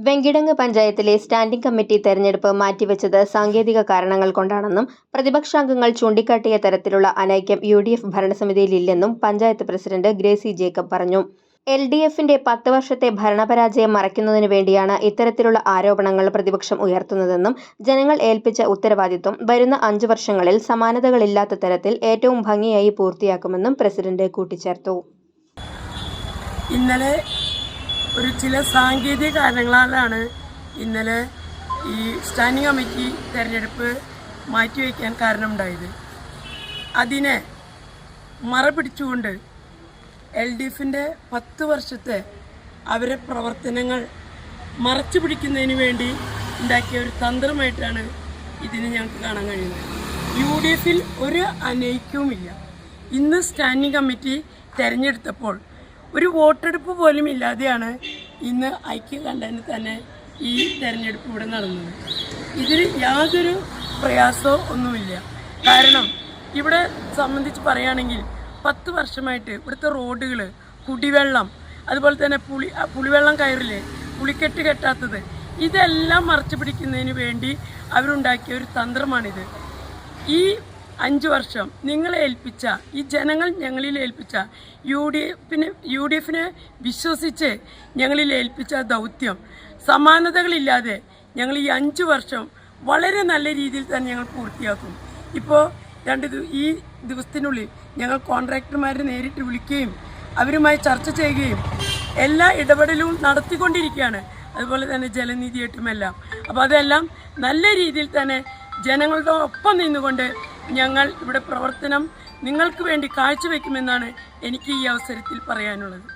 വെങ്കിടങ്ങ് പഞ്ചായത്തിലെ standing committee തെരഞ്ഞെടുപ്പ് മാറ്റിവെച്ചത് സാങ്കേതിക കാരണങ്ങൾ കൊണ്ടാണെന്നും പ്രതിപക്ഷാംഗങ്ങൾ ചൂണ്ടിക്കാട്ടിയ തരത്തിലുള്ള അനൈക്യം UDF ഭരണസമിതിയിലില്ലെന്നും പഞ്ചായത്ത് പ്രസിഡന്റ് ഗ്രേസി ജേക്കബ് പറഞ്ഞു. LDFന്റെ 10 വർഷത്തെ ഭരണപരാജയം മറയ്ക്കുന്നതിനു വേണ്ടിയാണ് ഇത്തരത്തിലുള്ള ആരോപണങ്ങൾ പ്രതിപക്ഷം ഉയർത്തുന്നതെന്നും ജനങ്ങൾ ഏൽപ്പിച്ച ഉത്തരവാദിത്വം വരുന്ന 5 വർഷങ്ങളിൽ സമാനതകളില്ലാത്ത തരത്തിൽ ഏറ്റവും ഭംഗിയായി പൂർത്തിയാക്കുമെന്നും പ്രസിഡന്റ് കൂട്ടിച്ചേർത്തു. ഇന്നലെ ചില സാങ്കേതിക കാരണങ്ങളാലാണ് ഇന്നലെ ഈ സ്റ്റാൻഡിംഗ് കമ്മിറ്റി തെരഞ്ഞെടുപ്പ് മാറ്റിവെക്കാൻ കാരണമുണ്ടായത്. അതിനെ മറപിടിച്ചുകൊണ്ട് LDFന്റെ 10 വർഷത്തെ അവരെ പ്രവർത്തനങ്ങൾ മറച്ചു പിടിക്കുന്നതിന് വേണ്ടി ഉണ്ടാക്കിയ ഒരു തന്ത്രമായിട്ടാണ് ഇതിനെ ഞങ്ങൾക്ക് കാണാൻ കഴിയുന്നത്. UDFൽ ഒരു അനൈക്യവുമില്ല. ഇന്ന് സ്റ്റാൻഡിംഗ് കമ്മിറ്റി തെരഞ്ഞെടുത്തപ്പോൾ ഒരു വോട്ടെടുപ്പ് പോലും ഇല്ലാതെയാണ് ഇന്ന് ഐക്യകണ്ഠേന തന്നെ ഈ തെരഞ്ഞെടുപ്പ് ഇവിടെ നടന്നത്. ഇതിൽ യാതൊരു പ്രയാസവും ഒന്നുമില്ല. കാരണം ഇവിടെ സംബന്ധിച്ച് പറയുകയാണെങ്കിൽ 10 വർഷമായിട്ട് ഇവിടുത്തെ റോഡുകൾ, കുടിവെള്ളം, അതുപോലെ തന്നെ പുളിവെള്ളം കയറില്ലേ, പുളിക്കെട്ട് കെട്ടാത്തത്, ഇതെല്ലാം മറച്ചു പിടിക്കുന്നതിന് വേണ്ടി അവരുണ്ടാക്കിയ ഒരു തന്ത്രമാണിത്. ഈ 5 വർഷം നിങ്ങളെ ഏൽപ്പിച്ച, ഈ ജനങ്ങൾ ഞങ്ങളിൽ ഏൽപ്പിച്ച, UDFനെ വിശ്വസിച്ച് ഞങ്ങളിൽ ഏൽപ്പിച്ച ദൗത്യം സമാനതകളില്ലാതെ ഞങ്ങൾ ഈ 5 വർഷം വളരെ നല്ല രീതിയിൽ തന്നെ ഞങ്ങൾ പൂർത്തിയാക്കും. ഇപ്പോൾ ഈ ദിവസത്തിനുള്ളിൽ ഞങ്ങൾ കോൺട്രാക്ടർമാരെ നേരിട്ട് വിളിക്കുകയും അവരുമായി ചർച്ച ചെയ്യുകയും എല്ലാ ഇടപെടലും നടത്തിക്കൊണ്ടിരിക്കുകയാണ്. അതുപോലെ തന്നെ ജലനിധിയായിട്ടുമെല്ലാം. അപ്പോൾ അതെല്ലാം നല്ല രീതിയിൽ തന്നെ ജനങ്ങളുടെ ഒപ്പം നിന്നുകൊണ്ട് ഞങ്ങൾ ഇവിടെ പ്രവർത്തനം നിങ്ങൾക്ക് വേണ്ടി കാഴ്ചവെക്കുമെന്നാണ് എനിക്ക് ഈ അവസരത്തിൽ പറയാനുള്ളത്.